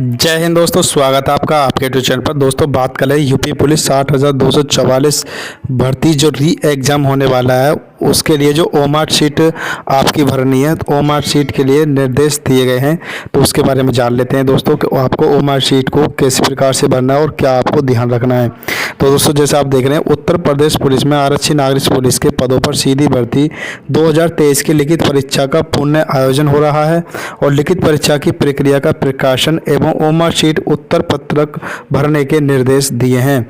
जय हिंद दोस्तों, स्वागत है आपका आपके यूट्यूब चैनल पर। दोस्तों बात करें यूपी पुलिस 60,244 भर्ती जो री एग्ज़ाम होने वाला है उसके लिए जो ओमार्क शीट आपकी भरनी है, तो ओमार्क शीट के लिए निर्देश दिए गए हैं, तो उसके बारे में जान लेते हैं दोस्तों कि आपको ओमार्क शीट को किस प्रकार से भरना है और क्या आपको ध्यान रखना है। तो दोस्तों जैसे आप देख रहे हैं, उत्तर प्रदेश पुलिस में आरक्षी नागरिक पुलिस के पदों पर सीधी भर्ती 2023 की लिखित परीक्षा का पुनः आयोजन हो रहा है और लिखित परीक्षा की प्रक्रिया का प्रकाशन एवं ओमार्क शीट उत्तर पत्रक भरने के निर्देश दिए हैं।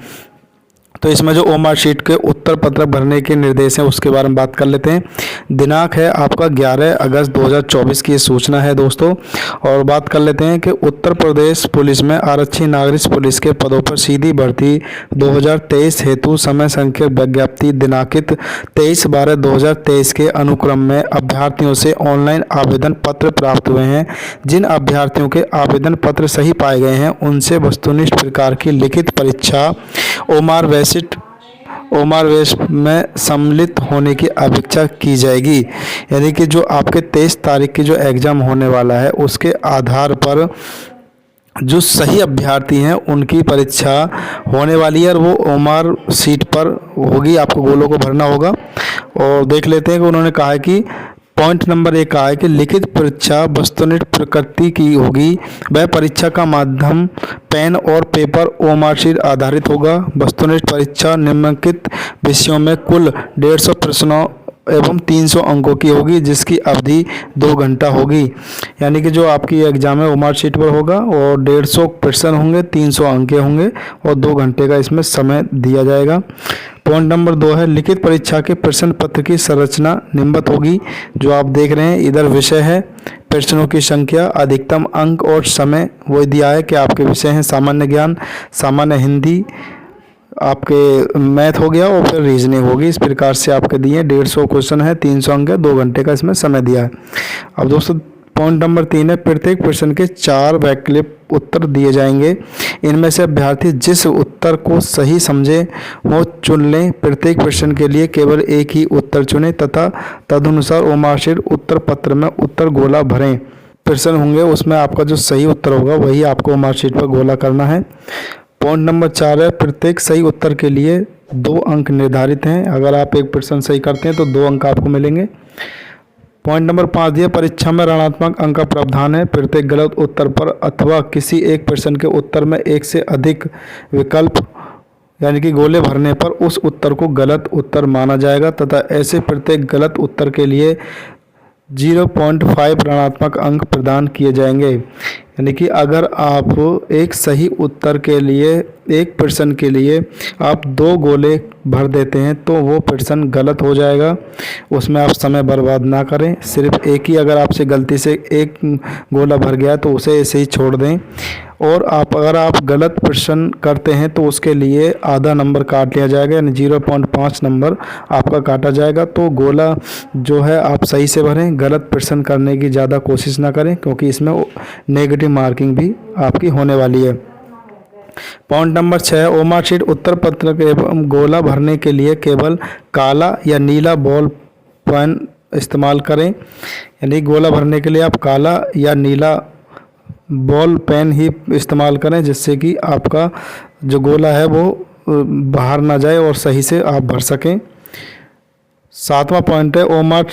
तो इसमें जो ओमार्क शीट के उत्तर पत्रक भरने के निर्देश हैं उसके बारे में बात कर लेते हैं। दिनांक है आपका 11 अगस्त 2024 की सूचना है दोस्तों। और बात कर लेते हैं कि उत्तर प्रदेश पुलिस में आरक्षी नागरिक पुलिस के पदों पर सीधी भर्ती 2023 हेतु समय संख्या विज्ञप्ति दिनांकित 23/12/2023 के अनुक्रम में अभ्यर्थियों से ऑनलाइन आवेदन पत्र प्राप्त हुए हैं। जिन अभ्यर्थियों के आवेदन पत्र सही पाए गए हैं उनसे वस्तुनिष्ठ प्रकार की लिखित परीक्षा ओमार वेस्ट में सम्मिलित होने की अपेक्षा की जाएगी। यानी कि जो आपके 23 तारीख की जो एग्ज़ाम होने वाला है उसके आधार पर जो सही अभ्यर्थी हैं उनकी परीक्षा होने वाली है और वो ओमार सीट पर होगी, आपको गोलों को भरना होगा। और देख लेते हैं कि उन्होंने कहा है कि पॉइंट नंबर 1 कहा है कि लिखित परीक्षा वस्तुनिष्ठ प्रकृति की होगी। वह परीक्षा का माध्यम पेन और पेपर ओमार शीट आधारित होगा। वस्तुनिष्ठ परीक्षा निम्नलिखित विषयों में कुल 150 प्रश्नों एवं 300 अंकों की होगी, जिसकी अवधि 2 घंटा होगी। यानी कि जो आपकी एग्जाम है ओमार शीट पर होगा और 150 प्रश्न होंगे, 300 अंक होंगे और 2 घंटे का इसमें समय दिया जाएगा। पॉइंट नंबर 2 है लिखित परीक्षा के प्रश्न पत्र की संरचना निम्नवत होगी। जो आप देख रहे हैं इधर विषय है, प्रश्नों की संख्या, अधिकतम अंक और समय वो दिया है कि आपके विषय हैं सामान्य ज्ञान, सामान्य हिंदी, आपके मैथ हो गया और फिर रीजनिंग होगी। इस प्रकार से आपके दिए 150 क्वेश्चन है, 300 अंक है, 2 घंटे का इसमें समय दिया है। अब दोस्तों पॉइंट नंबर 3 है प्रत्येक प्रश्न के 4 वैकल्पिक उत्तर दिए जाएंगे। इनमें से अभ्यर्थी जिस उत्तर को सही समझे वो चुन लें। प्रत्येक प्रश्न के लिए केवल एक ही उत्तर चुनें तथा तदनुसार ओमार शीट उत्तर पत्र में उत्तर गोला भरें। प्रश्न होंगे उसमें आपका जो सही उत्तर होगा वही आपको ओमार शीट पर गोला करना है। पॉइंट नंबर 4 है प्रत्येक सही उत्तर के लिए 2 अंक निर्धारित हैं। अगर आप एक प्रश्न सही करते हैं तो 2 अंक आपको मिलेंगे। पॉइंट नंबर 5 दिया परीक्षा में ऋणात्मक अंक का प्रावधान है। प्रत्येक गलत उत्तर पर अथवा किसी एक प्रश्न के उत्तर में एक से अधिक विकल्प यानी कि गोले भरने पर उस उत्तर को गलत उत्तर माना जाएगा तथा ऐसे प्रत्येक गलत उत्तर के लिए 0.5 ऋणात्मक अंक प्रदान किए जाएंगे। यानी कि अगर आप एक सही उत्तर के लिए एक प्रश्न के लिए आप 2 गोले भर देते हैं तो वो प्रश्न गलत हो जाएगा, उसमें आप समय बर्बाद ना करें। सिर्फ एक ही अगर आपसे गलती से एक गोला भर गया तो उसे ऐसे ही छोड़ दें। और अगर आप गलत प्रश्न करते हैं तो उसके लिए आधा नंबर काट लिया जाएगा, यानी 0.5 नंबर आपका काटा जाएगा। तो गोला जो है आप सही से भरें, गलत प्रश्न करने की ज़्यादा कोशिश ना करें क्योंकि इसमें नेगेटिव मार्किंग भी आपकी होने वाली है। पॉइंट नंबर 6 ओमार शीट उत्तर पत्रक एवं गोला भरने के लिए केवल काला या नीला बॉल पेन इस्तेमाल करें। यानी गोला भरने के लिए आप काला या नीला बॉल पेन ही इस्तेमाल करें जिससे कि आपका जो गोला है वो बाहर ना जाए और सही से आप भर सकें। 7वां पॉइंट है ओमार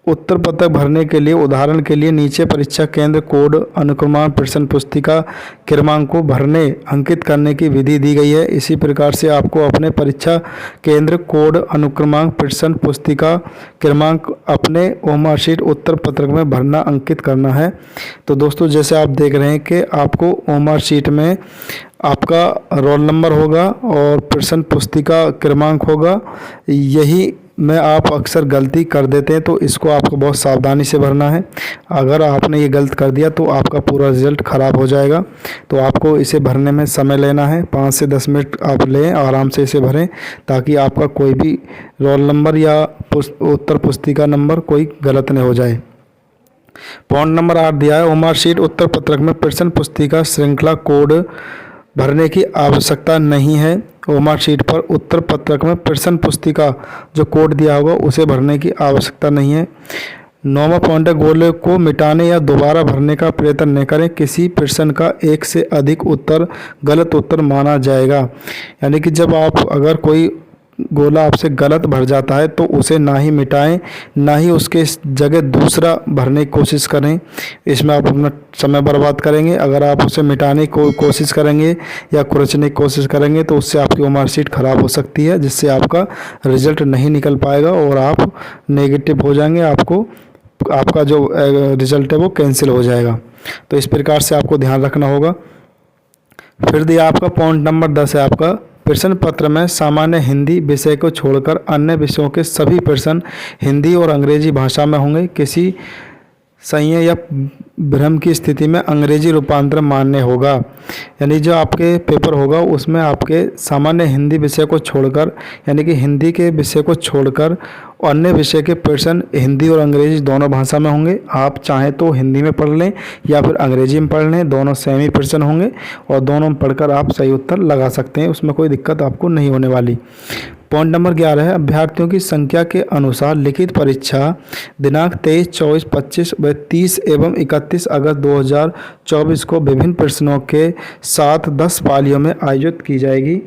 उत्तर पत्रक भरने के लिए उदाहरण के लिए नीचे परीक्षा केंद्र कोड अनुक्रमांक प्रश्न पुस्तिका क्रमांक को भरने अंकित करने की विधि दी गई है। इसी प्रकार से आपको अपने परीक्षा केंद्र कोड अनुक्रमांक प्रश्न पुस्तिका क्रमांक अपने ओमार शीट उत्तर पत्रक में भरना अंकित करना है। तो दोस्तों जैसे आप देख रहे हैं कि आपको ओमार शीट में आपका रोल नंबर होगा और प्रश्न पुस्तिका क्रमांक होगा। यही में आप अक्सर गलती कर देते हैं तो इसको आपको बहुत सावधानी से भरना है। अगर आपने ये गलत कर दिया तो आपका पूरा रिजल्ट ख़राब हो जाएगा। तो आपको इसे भरने में समय लेना है, 5 से 10 मिनट आप लें, आराम से इसे भरें ताकि आपका कोई भी रोल नंबर या उत्तर पुस्तिका नंबर कोई गलत नहीं हो जाए। पॉइंट नंबर 8 दिया है ओमार शीट उत्तर पत्रक में प्रश्न पुस्तिका श्रृंखला कोड भरने की आवश्यकता नहीं है। ओमार शीट पर उत्तर पत्रक में प्रश्न पुस्तिका जो कोड दिया होगा उसे भरने की आवश्यकता नहीं है। 9वां पॉइंट है, गोले को मिटाने या दोबारा भरने का प्रयत्न न करें। किसी प्रश्न का एक से अधिक उत्तर गलत उत्तर माना जाएगा। यानी कि जब आप अगर कोई गोला आपसे गलत भर जाता है तो उसे ना ही मिटाएं, ना ही उसके जगह दूसरा भरने की कोशिश करें। इसमें आप अपना समय बर्बाद करेंगे। अगर आप उसे मिटाने की कोशिश करेंगे या कुचलने की कोशिश करेंगे तो उससे आपकी मार्कशीट ख़राब हो सकती है, जिससे आपका रिजल्ट नहीं निकल पाएगा और आप नेगेटिव हो जाएंगे। आपका जो रिजल्ट है वो कैंसिल हो जाएगा। तो इस प्रकार से आपको ध्यान रखना होगा। फिर दिया आपका पॉइंट नंबर 10 है आपका, प्रश्न पत्र में सामान्य हिंदी विषय को छोड़कर अन्य विषयों के सभी प्रश्न हिंदी और अंग्रेजी भाषा में होंगे। किसी संशय या भ्रम की स्थिति में अंग्रेजी रूपांतरण मान्य होगा। यानी जो आपके पेपर होगा उसमें आपके सामान्य हिंदी विषय को छोड़कर, यानी कि हिंदी के विषय को छोड़कर अन्य विषय के प्रश्न हिंदी और अंग्रेजी दोनों भाषा में होंगे। आप चाहें तो हिंदी में पढ़ लें या फिर अंग्रेजी में पढ़ लें, दोनों सेम ही प्रश्न होंगे और दोनों में पढ़कर आप सही उत्तर लगा सकते हैं। उसमें कोई दिक्कत आपको नहीं होने वाली। पॉइंट नंबर 11 है, अभ्यर्थियों की संख्या के अनुसार लिखित परीक्षा दिनांक 23, 24, 25 व 30 एवं 31 अगस्त 2024 को विभिन्न प्रश्नों के साथ 10 पालियों में आयोजित की जाएगी।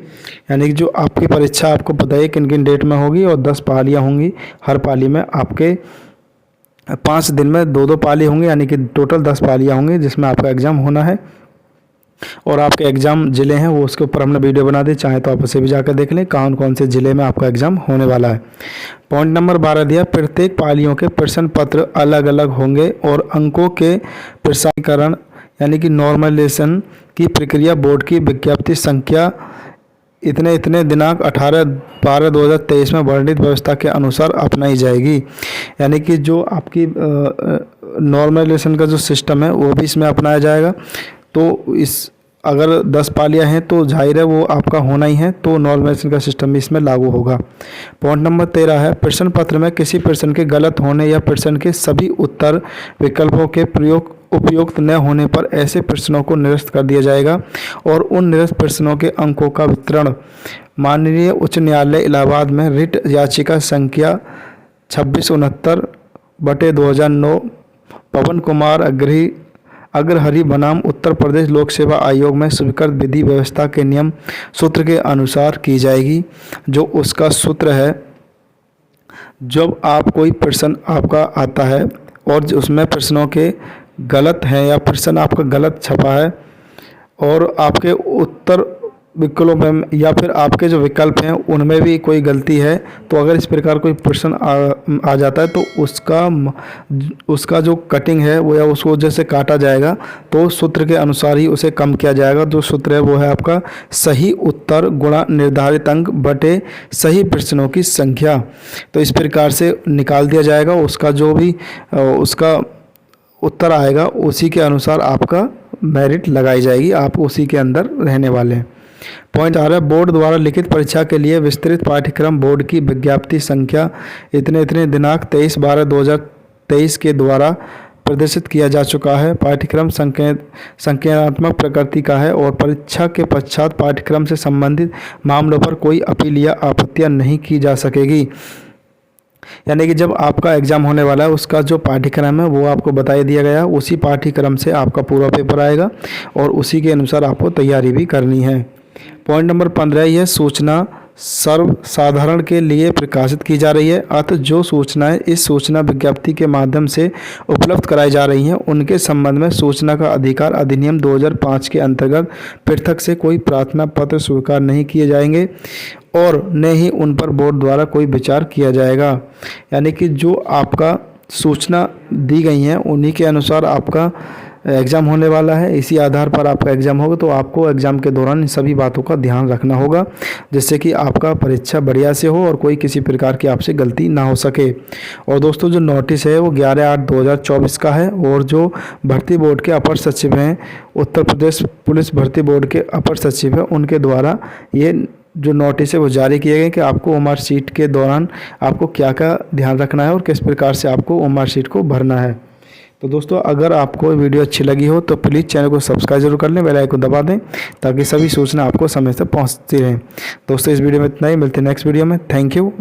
यानी कि जो आपकी परीक्षा आपको पता है किन किन डेट में होगी और 10 पालियाँ होंगी। हर पाली में आपके 5 दिन में 2-2 पाली होंगे, यानी कि टोटल 10 पालियाँ होंगी जिसमें आपका एग्ज़ाम होना है। और आपके एग्ज़ाम ज़िले हैं वो उसके ऊपर हमने वीडियो बना दी, चाहे तो आप उसे भी जाकर देख लें कौन कौन से ज़िले में आपका एग्ज़ाम होने वाला है। पॉइंट नंबर 12 दिया, प्रत्येक पालियों के प्रश्न पत्र अलग अलग होंगे और अंकों के प्रसारीकरण यानी कि नॉर्मलाइजेशन की प्रक्रिया बोर्ड की विज्ञप्ति संख्या इतने इतने दिनांक 18/12/2023 में वर्णित व्यवस्था के अनुसार अपनाई जाएगी। यानी कि जो आपकी नॉर्मलाइजेशन का जो सिस्टम है वो भी इसमें अपनाया जाएगा। तो इस अगर 10 पालियाँ हैं तो जाहिर है वो आपका होना ही है, तो नॉर्मलाइजेशन का सिस्टम भी इसमें लागू होगा। पॉइंट नंबर 13 है, प्रश्न पत्र में किसी प्रश्न के गलत होने या प्रश्न के सभी उत्तर विकल्पों के उपयुक्त न होने पर ऐसे प्रश्नों को निरस्त कर दिया जाएगा और उन निरस्त प्रश्नों के अंकों का वितरण माननीय उच्च न्यायालय इलाहाबाद में रिट याचिका संख्या 2669/2009 पवन कुमार अग्रहरि बनाम उत्तर प्रदेश लोक सेवा आयोग में स्वीकृत विधि व्यवस्था के नियम सूत्र के अनुसार की जाएगी। जो उसका सूत्र है, जब आप कोई प्रश्न आपका आता है और उसमें प्रश्नों के गलत हैं या प्रश्न आपका गलत छपा है और आपके उत्तर विकल्पों में या फिर आपके जो विकल्प हैं उनमें भी कोई गलती है, तो अगर इस प्रकार कोई प्रश्न आ जाता है तो उसका जो कटिंग है वो या उसको जैसे काटा जाएगा तो सूत्र के अनुसार ही उसे कम किया जाएगा। जो सूत्र है वो है आपका सही उत्तर गुणा निर्धारित अंक बटे सही प्रश्नों की संख्या। तो इस प्रकार से निकाल दिया जाएगा। उसका जो भी उसका उत्तर आएगा उसी के अनुसार आपका मेरिट लगाई जाएगी, आप उसी के अंदर रहने वाले हैं। पॉइंट आ रहा है, बोर्ड द्वारा लिखित परीक्षा के लिए विस्तृत पाठ्यक्रम बोर्ड की विज्ञप्ति संख्या इतने इतने दिनांक 23/12/2023 के द्वारा प्रदर्शित किया जा चुका है। पाठ्यक्रम संज्ञानात्मक प्रकृति का है और परीक्षा के पश्चात पाठ्यक्रम से संबंधित मामलों पर कोई अपील या आपत्तियां नहीं की जा सकेगी। यानी कि जब आपका एग्ज़ाम होने वाला है उसका जो पाठ्यक्रम है वो आपको बता दिया गया, उसी पाठ्यक्रम से आपका पूरा पेपर आएगा और उसी के अनुसार आपको तैयारी भी करनी है। पॉइंट नंबर 15, यह सूचना सर्वसाधारण के लिए प्रकाशित की जा रही है। अतः जो सूचनाएं इस सूचना विज्ञप्ति के माध्यम से उपलब्ध कराई जा रही हैं उनके संबंध में सूचना का अधिकार अधिनियम 2005 के अंतर्गत पृथक से कोई प्रार्थना पत्र स्वीकार नहीं किए जाएंगे और न ही उन पर बोर्ड द्वारा कोई विचार किया जाएगा। यानी कि जो आपका सूचना दी गई हैं उन्हीं के अनुसार आपका एग्ज़ाम होने वाला है, इसी आधार पर आपका एग्ज़ाम होगा। तो आपको एग्ज़ाम के दौरान इन सभी बातों का ध्यान रखना होगा जिससे कि आपका परीक्षा बढ़िया से हो और कोई किसी प्रकार की आपसे गलती ना हो सके। और दोस्तों जो नोटिस है वो 11/8/2024 का है और जो भर्ती बोर्ड के अपर सचिव हैं, उत्तर प्रदेश पुलिस भर्ती बोर्ड के अपर सचिव हैं, उनके द्वारा ये जो नोटिस है वो जारी किए गए कि आपको ओमार शीट के दौरान आपको क्या क्या ध्यान रखना है और किस प्रकार से आपको ओमार शीट को भरना है। तो दोस्तों अगर आपको वीडियो अच्छी लगी हो तो प्लीज़ चैनल को सब्सक्राइब जरूर कर लें, बेल आइकन को दबा दें ताकि सभी सूचना आपको समय से पहुंचती रहें। दोस्तों इस वीडियो में इतना ही, मिलते हैं नेक्स्ट वीडियो में। Thank you.